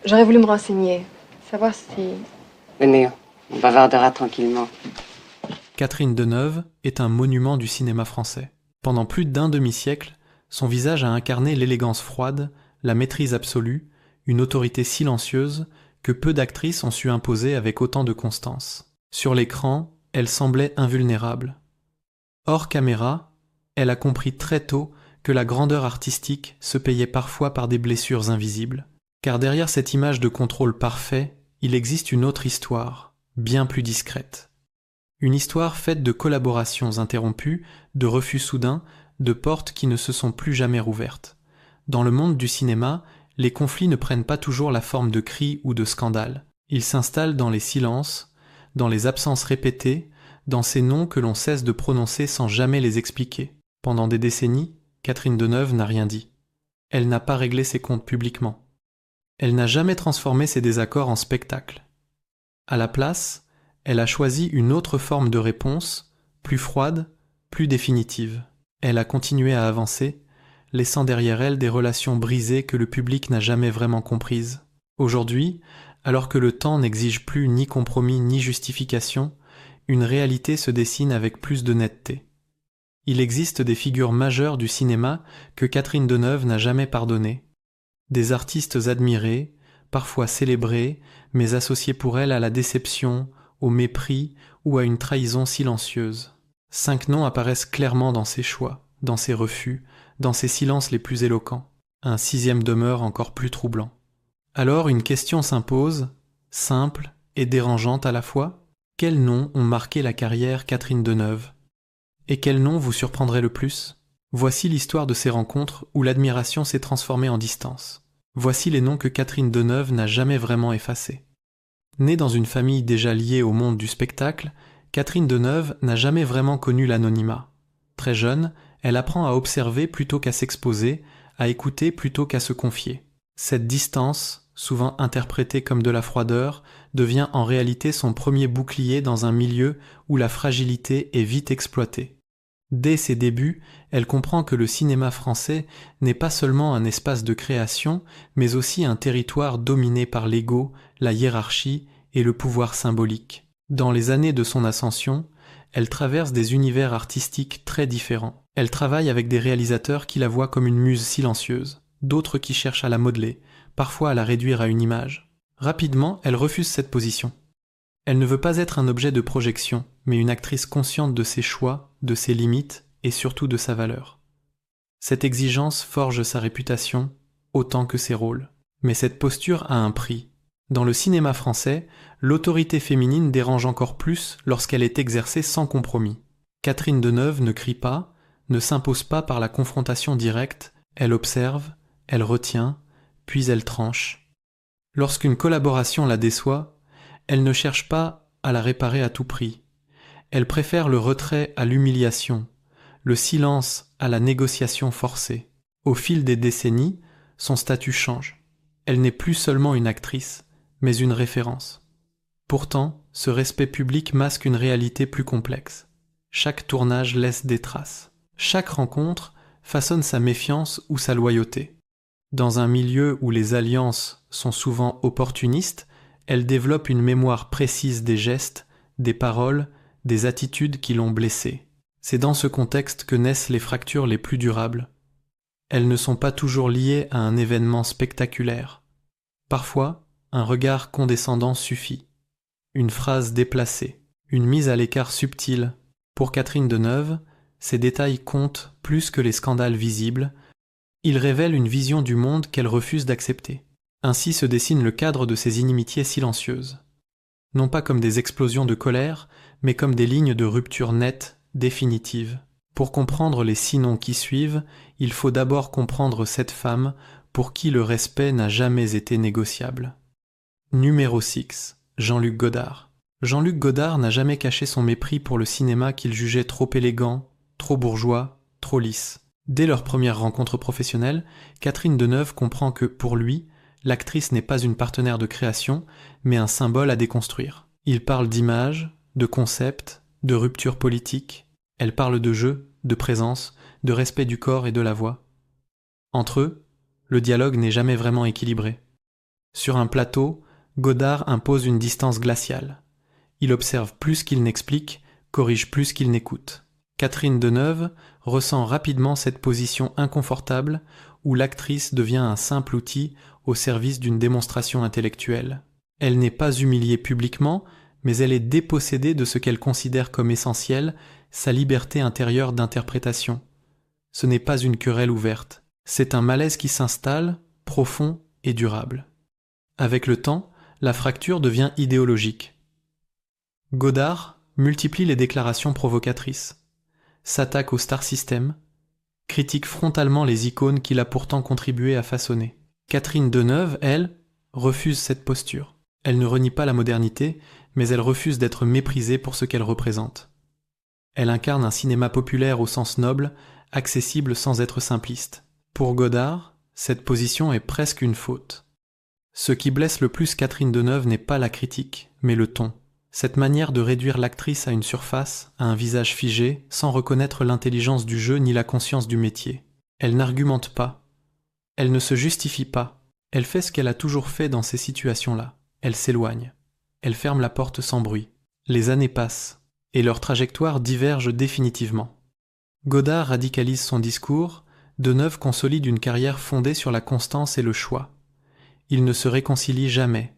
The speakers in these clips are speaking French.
J'aurais voulu me renseigner, savoir si... Venez, on bavardera tranquillement. Catherine Deneuve est un monument du cinéma français. Pendant plus d'un demi-siècle, son visage a incarné l'élégance froide, la maîtrise absolue, une autorité silencieuse que peu d'actrices ont su imposer avec autant de constance. Sur l'écran, elle semblait invulnérable. Hors caméra, elle a compris très tôt que la grandeur artistique se payait parfois par des blessures invisibles. Car derrière cette image de contrôle parfait, il existe une autre histoire, bien plus discrète. Une histoire faite de collaborations interrompues, de refus soudains, de portes qui ne se sont plus jamais rouvertes. Dans le monde du cinéma, les conflits ne prennent pas toujours la forme de cris ou de scandales. Ils s'installent dans les silences, dans les absences répétées, dans ces noms que l'on cesse de prononcer sans jamais les expliquer. Pendant des décennies, Catherine Deneuve n'a rien dit. Elle n'a pas réglé ses comptes publiquement. Elle n'a jamais transformé ses désaccords en spectacle. À la place, elle a choisi une autre forme de réponse, plus froide, plus définitive. Elle a continué à avancer, laissant derrière elle des relations brisées que le public n'a jamais vraiment comprises. Aujourd'hui, alors que le temps n'exige plus ni compromis ni justification, une réalité se dessine avec plus de netteté. Il existe des figures majeures du cinéma que Catherine Deneuve n'a jamais pardonnées. Des artistes admirés, parfois célébrés, mais associés pour elle à la déception, au mépris ou à une trahison silencieuse. 5 noms apparaissent clairement dans ses choix, dans ses refus, dans ses silences les plus éloquents. Un 6e demeure encore plus troublant. Alors une question s'impose, simple et dérangeante à la fois. Quels noms ont marqué la carrière Catherine Deneuve ? Et quel nom vous surprendrait le plus ? Voici l'histoire de ces rencontres où l'admiration s'est transformée en distance. Voici les noms que Catherine Deneuve n'a jamais vraiment effacés. Née dans une famille déjà liée au monde du spectacle, Catherine Deneuve n'a jamais vraiment connu l'anonymat. Très jeune, elle apprend à observer plutôt qu'à s'exposer, à écouter plutôt qu'à se confier. Cette distance, souvent interprétée comme de la froideur, devient en réalité son premier bouclier dans un milieu où la fragilité est vite exploitée. Dès ses débuts, elle comprend que le cinéma français n'est pas seulement un espace de création, mais aussi un territoire dominé par l'ego, la hiérarchie et le pouvoir symbolique. Dans les années de son ascension, elle traverse des univers artistiques très différents. Elle travaille avec des réalisateurs qui la voient comme une muse silencieuse, d'autres qui cherchent à la modeler, parfois à la réduire à une image. Rapidement, elle refuse cette position. Elle ne veut pas être un objet de projection, mais une actrice consciente de ses choix, de ses limites et surtout de sa valeur. Cette exigence forge sa réputation autant que ses rôles. Mais cette posture a un prix. Dans le cinéma français, l'autorité féminine dérange encore plus lorsqu'elle est exercée sans compromis. Catherine Deneuve ne crie pas, ne s'impose pas par la confrontation directe, elle observe, elle retient, puis elle tranche. Lorsqu'une collaboration la déçoit, elle ne cherche pas à la réparer à tout prix. Elle préfère le retrait à l'humiliation, le silence à la négociation forcée. Au fil des décennies, son statut change. Elle n'est plus seulement une actrice, mais une référence. Pourtant, ce respect public masque une réalité plus complexe. Chaque tournage laisse des traces. Chaque rencontre façonne sa méfiance ou sa loyauté. Dans un milieu où les alliances sont souvent opportunistes, elle développe une mémoire précise des gestes, des paroles, des attitudes qui l'ont blessée. C'est dans ce contexte que naissent les fractures les plus durables. Elles ne sont pas toujours liées à un événement spectaculaire. Parfois, un regard condescendant suffit. Une phrase déplacée, une mise à l'écart subtile. Pour Catherine Deneuve, ces détails comptent plus que les scandales visibles. Ils révèlent une vision du monde qu'elle refuse d'accepter. Ainsi se dessine le cadre de ces inimitiés silencieuses. Non pas comme des explosions de colère, mais comme des lignes de rupture nettes, définitives. Pour comprendre les 6 noms qui suivent, il faut d'abord comprendre cette femme pour qui le respect n'a jamais été négociable. Numéro 6. Jean-Luc Godard. Jean-Luc Godard n'a jamais caché son mépris pour le cinéma qu'il jugeait trop élégant, trop bourgeois, trop lisse. Dès leur première rencontre professionnelle, Catherine Deneuve comprend que, pour lui, l'actrice n'est pas une partenaire de création, mais un symbole à déconstruire. Il parle d'image, de concept, de rupture politique. Elle parle de jeu, de présence, de respect du corps et de la voix. Entre eux, le dialogue n'est jamais vraiment équilibré. Sur un plateau, Godard impose une distance glaciale. Il observe plus qu'il n'explique, corrige plus qu'il n'écoute. Catherine Deneuve ressent rapidement cette position inconfortable où l'actrice devient un simple outil au service d'une démonstration intellectuelle. Elle n'est pas humiliée publiquement, mais elle est dépossédée de ce qu'elle considère comme essentiel, sa liberté intérieure d'interprétation. Ce n'est pas une querelle ouverte, c'est un malaise qui s'installe, profond et durable. Avec le temps, la fracture devient idéologique. Godard multiplie les déclarations provocatrices, s'attaque au star system, critique frontalement les icônes qu'il a pourtant contribué à façonner. Catherine Deneuve, elle, refuse cette posture. Elle ne renie pas la modernité, mais elle refuse d'être méprisée pour ce qu'elle représente. Elle incarne un cinéma populaire au sens noble, accessible sans être simpliste. Pour Godard, cette position est presque une faute. Ce qui blesse le plus Catherine Deneuve n'est pas la critique, mais le ton. Cette manière de réduire l'actrice à une surface, à un visage figé, sans reconnaître l'intelligence du jeu ni la conscience du métier. Elle n'argumente pas. Elle ne se justifie pas. Elle fait ce qu'elle a toujours fait dans ces situations-là. Elle s'éloigne. Elle ferme la porte sans bruit. Les années passent, et leurs trajectoires divergent définitivement. Godard radicalise son discours, Deneuve consolide une carrière fondée sur la constance et le choix. Ils ne se réconcilient jamais.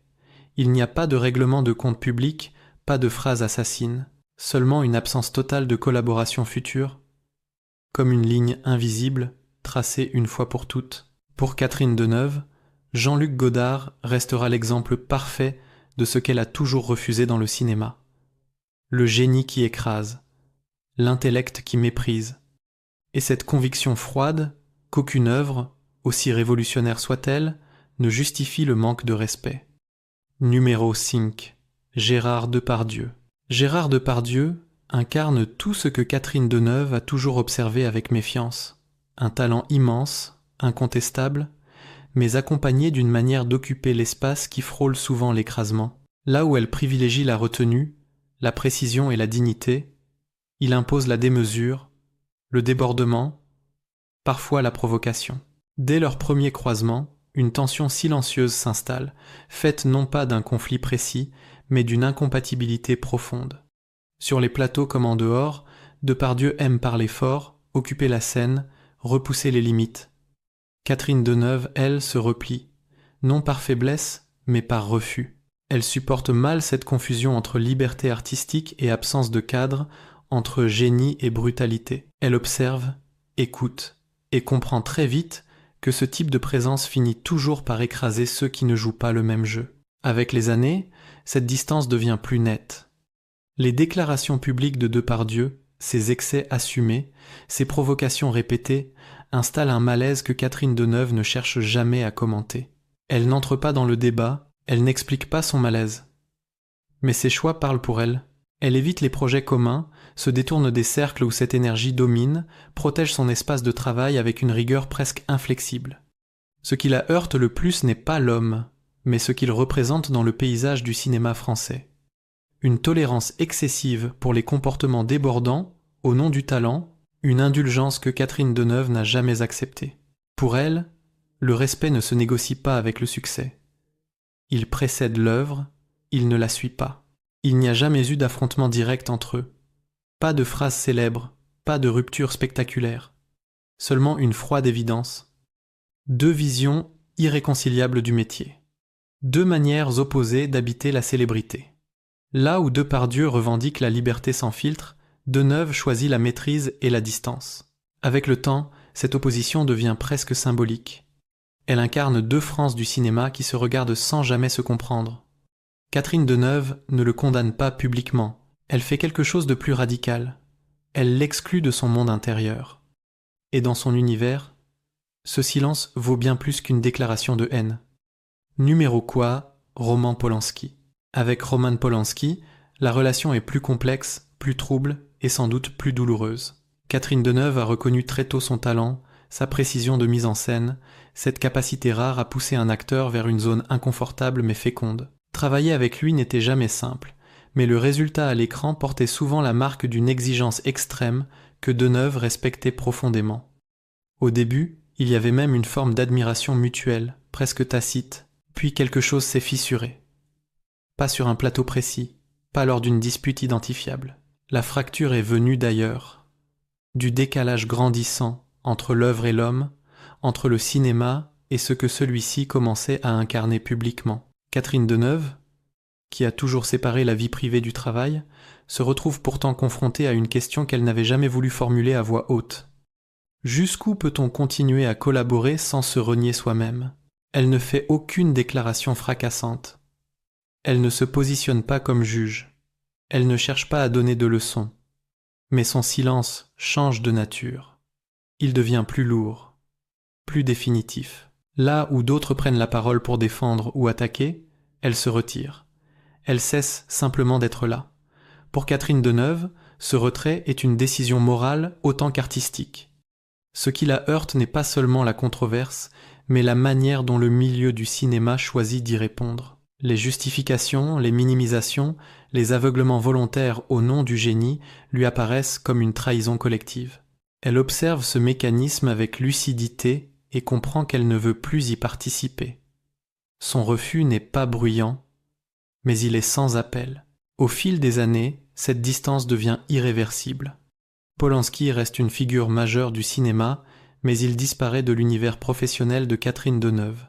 Il n'y a pas de règlement de compte public, pas de phrases assassines, seulement une absence totale de collaboration future, comme une ligne invisible, tracée une fois pour toutes. Pour Catherine Deneuve, Jean-Luc Godard restera l'exemple parfait de ce qu'elle a toujours refusé dans le cinéma. Le génie qui écrase, l'intellect qui méprise, et cette conviction froide qu'aucune œuvre, aussi révolutionnaire soit-elle, ne justifie le manque de respect. Numéro 5. Gérard Depardieu. Gérard Depardieu incarne tout ce que Catherine Deneuve a toujours observé avec méfiance. Un talent immense, incontestable, mais accompagné d'une manière d'occuper l'espace qui frôle souvent l'écrasement. Là où elle privilégie la retenue, la précision et la dignité, il impose la démesure, le débordement, parfois la provocation. Dès leur premier croisement, une tension silencieuse s'installe, faite non pas d'un conflit précis, mais d'une incompatibilité profonde. Sur les plateaux comme en dehors, Depardieu aime parler fort, occuper la scène, repousser les limites. Catherine Deneuve, elle, se replie, non par faiblesse, mais par refus. Elle supporte mal cette confusion entre liberté artistique et absence de cadre, entre génie et brutalité. Elle observe, écoute, et comprend très vite que ce type de présence finit toujours par écraser ceux qui ne jouent pas le même jeu. Avec les années, cette distance devient plus nette. Les déclarations publiques de Depardieu, ses excès assumés, ses provocations répétées, installent un malaise que Catherine Deneuve ne cherche jamais à commenter. Elle n'entre pas dans le débat, elle n'explique pas son malaise. Mais ses choix parlent pour elle. Elle évite les projets communs, se détourne des cercles où cette énergie domine, protège son espace de travail avec une rigueur presque inflexible. Ce qui la heurte le plus n'est pas l'homme, mais ce qu'il représente dans le paysage du cinéma français. Une tolérance excessive pour les comportements débordants, au nom du talent, une indulgence que Catherine Deneuve n'a jamais acceptée. Pour elle, le respect ne se négocie pas avec le succès. Il précède l'œuvre, il ne la suit pas. Il n'y a jamais eu d'affrontement direct entre eux. Pas de phrases célèbres, pas de rupture spectaculaire. Seulement une froide évidence. Deux visions irréconciliables du métier. Deux manières opposées d'habiter la célébrité. Là où Depardieu revendique la liberté sans filtre, Deneuve choisit la maîtrise et la distance. Avec le temps, cette opposition devient presque symbolique. Elle incarne deux Frances du cinéma qui se regardent sans jamais se comprendre. Catherine Deneuve ne le condamne pas publiquement. Elle fait quelque chose de plus radical. Elle l'exclut de son monde intérieur. Et dans son univers, ce silence vaut bien plus qu'une déclaration de haine. Numéro quoi, Roman Polanski. Avec Roman Polanski, la relation est plus complexe, plus trouble et sans doute plus douloureuse. Catherine Deneuve a reconnu très tôt son talent, sa précision de mise en scène, cette capacité rare à pousser un acteur vers une zone inconfortable mais féconde. Travailler avec lui n'était jamais simple, mais le résultat à l'écran portait souvent la marque d'une exigence extrême que Deneuve respectait profondément. Au début, il y avait même une forme d'admiration mutuelle, presque tacite, Puis quelque chose s'est fissuré. Pas sur un plateau précis, pas lors d'une dispute identifiable. La fracture est venue d'ailleurs, du décalage grandissant entre l'œuvre et l'homme, entre le cinéma et ce que celui-ci commençait à incarner publiquement. Catherine Deneuve, qui a toujours séparé la vie privée du travail, se retrouve pourtant confrontée à une question qu'elle n'avait jamais voulu formuler à voix haute. Jusqu'où peut-on continuer à collaborer sans se renier soi-même ? Elle ne fait aucune déclaration fracassante. Elle ne se positionne pas comme juge. Elle ne cherche pas à donner de leçons. Mais son silence change de nature. Il devient plus lourd, plus définitif. Là où d'autres prennent la parole pour défendre ou attaquer, elle se retire. Elle cesse simplement d'être là. Pour Catherine Deneuve, ce retrait est une décision morale autant qu'artistique. Ce qui la heurte n'est pas seulement la controverse, mais la manière dont le milieu du cinéma choisit d'y répondre. Les justifications, les minimisations, les aveuglements volontaires au nom du génie lui apparaissent comme une trahison collective. Elle observe ce mécanisme avec lucidité et comprend qu'elle ne veut plus y participer. Son refus n'est pas bruyant, mais il est sans appel. Au fil des années, cette distance devient irréversible. Polanski reste une figure majeure du cinéma, mais il disparaît de l'univers professionnel de Catherine Deneuve.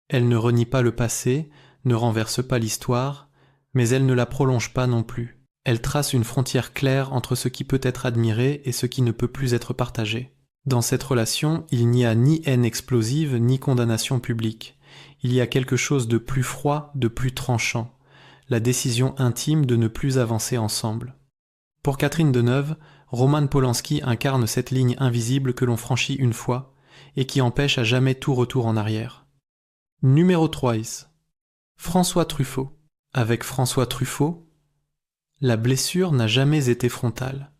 Elle ne renie pas le passé, ne renverse pas l'histoire, mais elle ne la prolonge pas non plus. Elle trace une frontière claire entre ce qui peut être admiré et ce qui ne peut plus être partagé. Dans cette relation, il n'y a ni haine explosive, ni condamnation publique. Il y a quelque chose de plus froid, de plus tranchant, la décision intime de ne plus avancer ensemble. Pour Catherine Deneuve, Roman Polanski incarne cette ligne invisible que l'on franchit une fois et qui empêche à jamais tout retour en arrière. Numéro 3. François Truffaut. Avec François Truffaut, la blessure n'a jamais été frontale.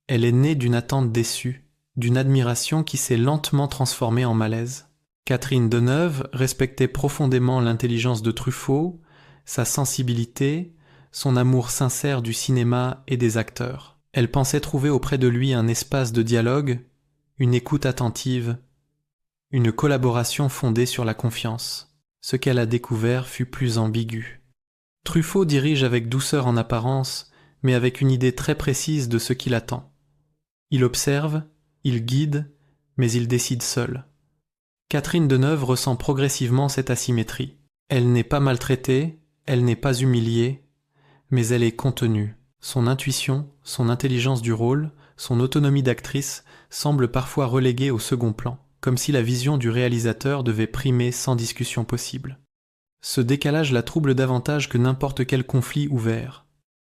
Elle est née d'une attente déçue, d'une admiration qui s'est lentement transformée en malaise. Catherine Deneuve respectait profondément l'intelligence de Truffaut, sa sensibilité, son amour sincère du cinéma et des acteurs. Elle pensait trouver auprès de lui un espace de dialogue, une écoute attentive, une collaboration fondée sur la confiance. Ce qu'elle a découvert fut plus ambigu. Truffaut dirige avec douceur en apparence, mais avec une idée très précise de ce qu'il attend. Il observe, il guide, mais il décide seul. Catherine Deneuve ressent progressivement cette asymétrie. Elle n'est pas maltraitée, elle n'est pas humiliée, mais elle est contenue. Son intuition, son intelligence du rôle, son autonomie d'actrice semblent parfois reléguées au second plan, comme si la vision du réalisateur devait primer sans discussion possible. Ce décalage la trouble davantage que n'importe quel conflit ouvert.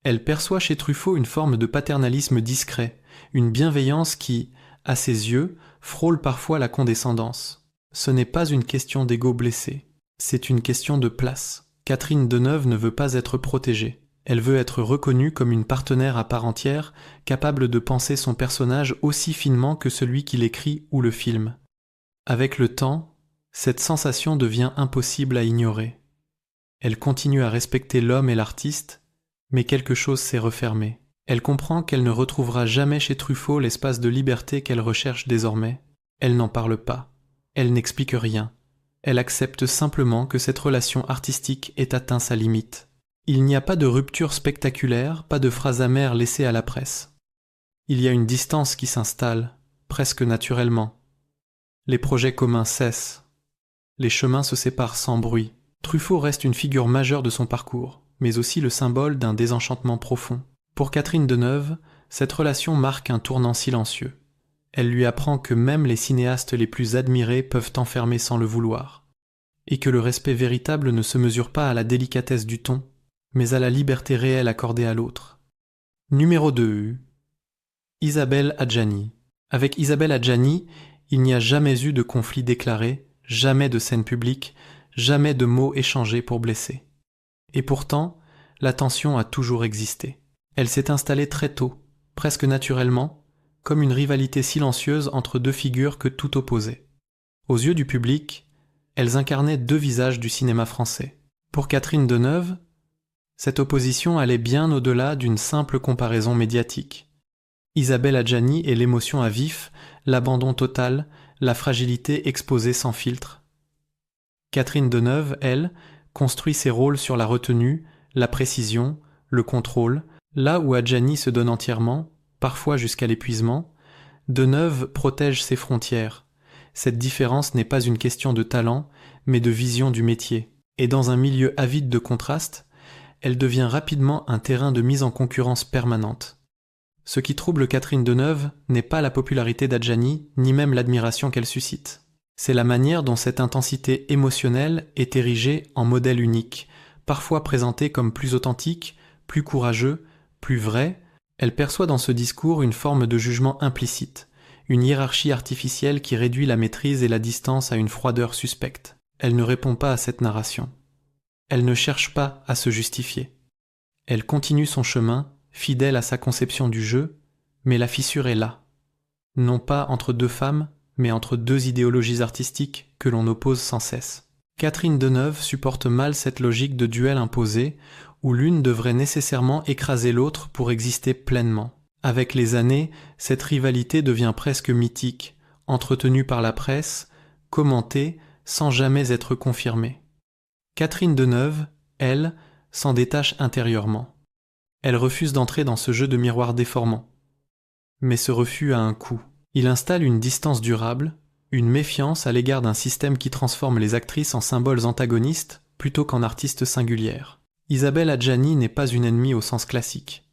Elle perçoit chez Truffaut une forme de paternalisme discret, une bienveillance qui, à ses yeux, frôle parfois la condescendance. Ce n'est pas une question d'ego blessé, c'est une question de place. Catherine Deneuve ne veut pas être protégée. Elle veut être reconnue comme une partenaire à part entière, capable de penser son personnage aussi finement que celui qui l'écrit ou le filme. Avec le temps, cette sensation devient impossible à ignorer. Elle continue à respecter l'homme et l'artiste, mais quelque chose s'est refermé. Elle comprend qu'elle ne retrouvera jamais chez Truffaut l'espace de liberté qu'elle recherche désormais. Elle n'en parle pas. Elle n'explique rien. Elle accepte simplement que cette relation artistique ait atteint sa limite. Il n'y a pas de rupture spectaculaire, pas de phrases amères laissées à la presse. Il y a une distance qui s'installe, presque naturellement. Les projets communs cessent. Les chemins se séparent sans bruit. Truffaut reste une figure majeure de son parcours, mais aussi le symbole d'un désenchantement profond. Pour Catherine Deneuve, cette relation marque un tournant silencieux. Elle lui apprend que même les cinéastes les plus admirés peuvent enfermer sans le vouloir, et que le respect véritable ne se mesure pas à la délicatesse du ton, mais à la liberté réelle accordée à l'autre. Numéro 2. Isabelle Adjani. Avec Isabelle Adjani, il n'y a jamais eu de conflit déclaré, jamais de scène publique, jamais de mots échangés pour blesser. Et pourtant, la tension a toujours existé. Elle s'est installée très tôt, presque naturellement, comme une rivalité silencieuse entre deux figures que tout opposait. Aux yeux du public, elles incarnaient deux visages du cinéma français. Pour Catherine Deneuve, cette opposition allait bien au-delà d'une simple comparaison médiatique. Isabelle Adjani est l'émotion à vif, l'abandon total, la fragilité exposée sans filtre. Catherine Deneuve, elle, construit ses rôles sur la retenue, la précision, le contrôle, là où Adjani se donne entièrement, parfois jusqu'à l'épuisement. Deneuve protège ses frontières. Cette différence n'est pas une question de talent, mais de vision du métier. Et dans un milieu avide de contrastes, elle devient rapidement un terrain de mise en concurrence permanente. Ce qui trouble Catherine Deneuve n'est pas la popularité d'Adjani, ni même l'admiration qu'elle suscite. C'est la manière dont cette intensité émotionnelle est érigée en modèle unique, parfois présenté comme plus authentique, plus courageux, plus vrai. Elle perçoit dans ce discours une forme de jugement implicite, une hiérarchie artificielle qui réduit la maîtrise et la distance à une froideur suspecte. Elle ne répond pas à cette narration. Elle ne cherche pas à se justifier. Elle continue son chemin, fidèle à sa conception du jeu, mais la fissure est là. Non pas entre deux femmes, mais entre deux idéologies artistiques que l'on oppose sans cesse. Catherine Deneuve supporte mal cette logique de duel imposé, où l'une devrait nécessairement écraser l'autre pour exister pleinement. Avec les années, cette rivalité devient presque mythique, entretenue par la presse, commentée sans jamais être confirmée. Catherine Deneuve, elle, s'en détache intérieurement. Elle refuse d'entrer dans ce jeu de miroir déformant. Mais ce refus a un coût. Il installe une distance durable, une méfiance à l'égard d'un système qui transforme les actrices en symboles antagonistes plutôt qu'en artistes singulières. Isabelle Adjani n'est pas une ennemie au sens classique.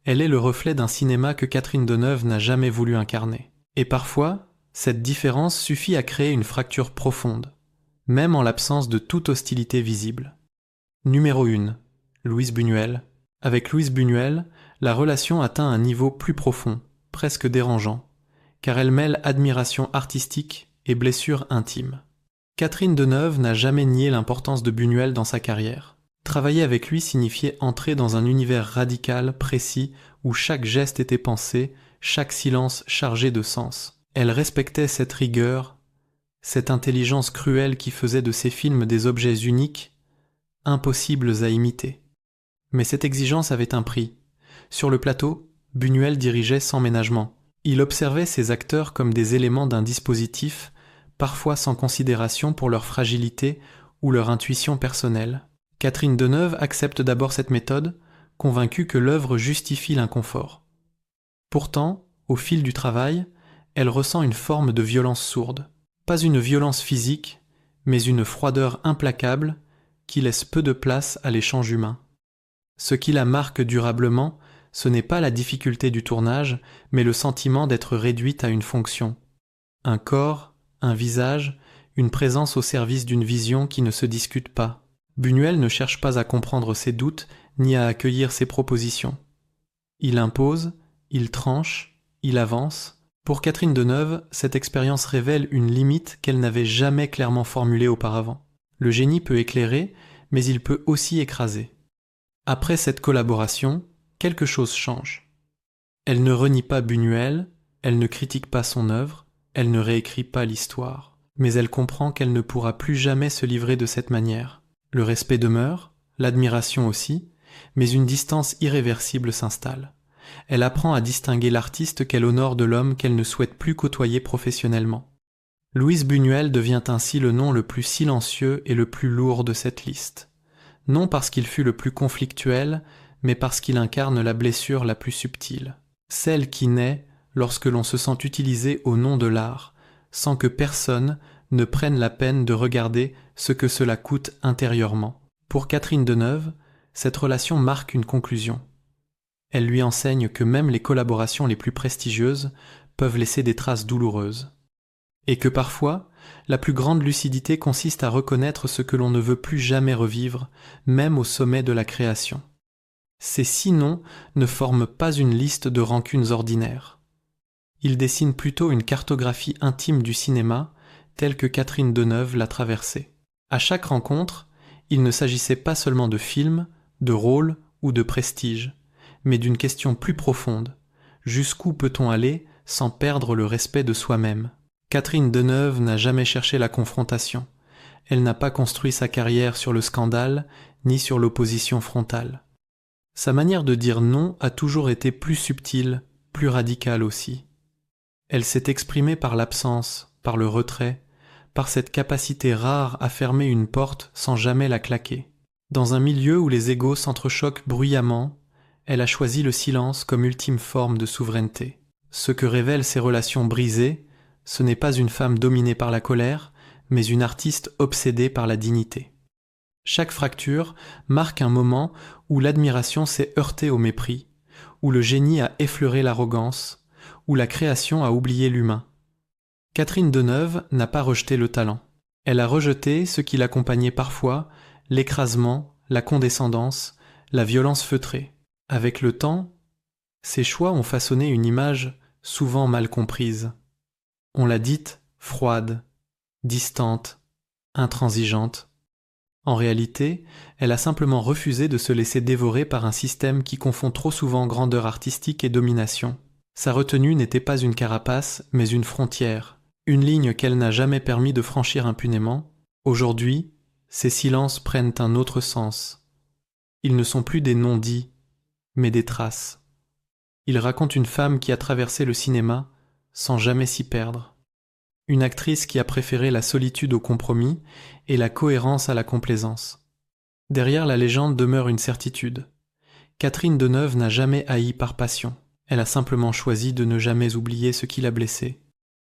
Elle est le reflet d'un cinéma que Catherine Deneuve n'a jamais voulu incarner. Et parfois, cette différence suffit à créer une fracture profonde, même en l'absence de toute hostilité visible. Numéro 1. Louise Buñuel. Avec Louise Buñuel, la relation atteint un niveau plus profond, presque dérangeant, car elle mêle admiration artistique et blessure intime. Catherine Deneuve n'a jamais nié l'importance de Buñuel dans sa carrière. Travailler avec lui signifiait entrer dans un univers radical, précis, où chaque geste était pensé, chaque silence chargé de sens. Elle respectait cette rigueur, cette intelligence cruelle qui faisait de ses films des objets uniques, impossibles à imiter. Mais cette exigence avait un prix. Sur le plateau, Buñuel dirigeait sans ménagement. Il observait ses acteurs comme des éléments d'un dispositif, parfois sans considération pour leur fragilité ou leur intuition personnelle. Catherine Deneuve accepte d'abord cette méthode, convaincue que l'œuvre justifie l'inconfort. Pourtant, au fil du travail, elle ressent une forme de violence sourde. Pas une violence physique, mais une froideur implacable qui laisse peu de place à l'échange humain. Ce qui la marque durablement, ce n'est pas la difficulté du tournage, mais le sentiment d'être réduite à une fonction. Un corps, un visage, une présence au service d'une vision qui ne se discute pas. Buñuel ne cherche pas à comprendre ses doutes ni à accueillir ses propositions. Il impose, il tranche, il avance. Pour Catherine Deneuve, cette expérience révèle une limite qu'elle n'avait jamais clairement formulée auparavant. Le génie peut éclairer, mais il peut aussi écraser. Après cette collaboration, quelque chose change. Elle ne renie pas Buñuel, elle ne critique pas son œuvre, elle ne réécrit pas l'histoire. Mais elle comprend qu'elle ne pourra plus jamais se livrer de cette manière. Le respect demeure, l'admiration aussi, mais une distance irréversible s'installe. Elle apprend à distinguer l'artiste qu'elle honore de l'homme qu'elle ne souhaite plus côtoyer professionnellement. Louise Buñuel devient ainsi le nom le plus silencieux et le plus lourd de cette liste. Non parce qu'il fut le plus conflictuel, mais parce qu'il incarne la blessure la plus subtile. Celle qui naît lorsque l'on se sent utilisé au nom de l'art, sans que personne ne prenne la peine de regarder ce que cela coûte intérieurement. Pour Catherine Deneuve, cette relation marque une conclusion. Elle lui enseigne que même les collaborations les plus prestigieuses peuvent laisser des traces douloureuses. Et que parfois, la plus grande lucidité consiste à reconnaître ce que l'on ne veut plus jamais revivre, même au sommet de la création. Ces 6 noms ne forment pas une liste de rancunes ordinaires. Ils dessinent plutôt une cartographie intime du cinéma, telle que Catherine Deneuve l'a traversée. À chaque rencontre, il ne s'agissait pas seulement de films, de rôles ou de prestige, mais d'une question plus profonde. Jusqu'où peut-on aller sans perdre le respect de soi-même ? Catherine Deneuve n'a jamais cherché la confrontation. Elle n'a pas construit sa carrière sur le scandale, ni sur l'opposition frontale. Sa manière de dire non a toujours été plus subtile, plus radicale aussi. Elle s'est exprimée par l'absence, par le retrait, par cette capacité rare à fermer une porte sans jamais la claquer. Dans un milieu où les égos s'entrechoquent bruyamment, elle a choisi le silence comme ultime forme de souveraineté. Ce que révèlent ces relations brisées, ce n'est pas une femme dominée par la colère, mais une artiste obsédée par la dignité. Chaque fracture marque un moment où l'admiration s'est heurtée au mépris, où le génie a effleuré l'arrogance, où la création a oublié l'humain. Catherine Deneuve n'a pas rejeté le talent. Elle a rejeté ce qui l'accompagnait parfois, l'écrasement, la condescendance, la violence feutrée. Avec le temps, ses choix ont façonné une image souvent mal comprise. On l'a dite froide, distante, intransigeante. En réalité, elle a simplement refusé de se laisser dévorer par un système qui confond trop souvent grandeur artistique et domination. Sa retenue n'était pas une carapace, mais une frontière, une ligne qu'elle n'a jamais permis de franchir impunément. Aujourd'hui, ces silences prennent un autre sens. Ils ne sont plus des non-dits, mais des traces. Ils racontent une femme qui a traversé le cinéma sans jamais s'y perdre. Une actrice qui a préféré la solitude au compromis et la cohérence à la complaisance. Derrière la légende demeure une certitude. Catherine Deneuve n'a jamais haï par passion. Elle a simplement choisi de ne jamais oublier ce qui l'a blessée.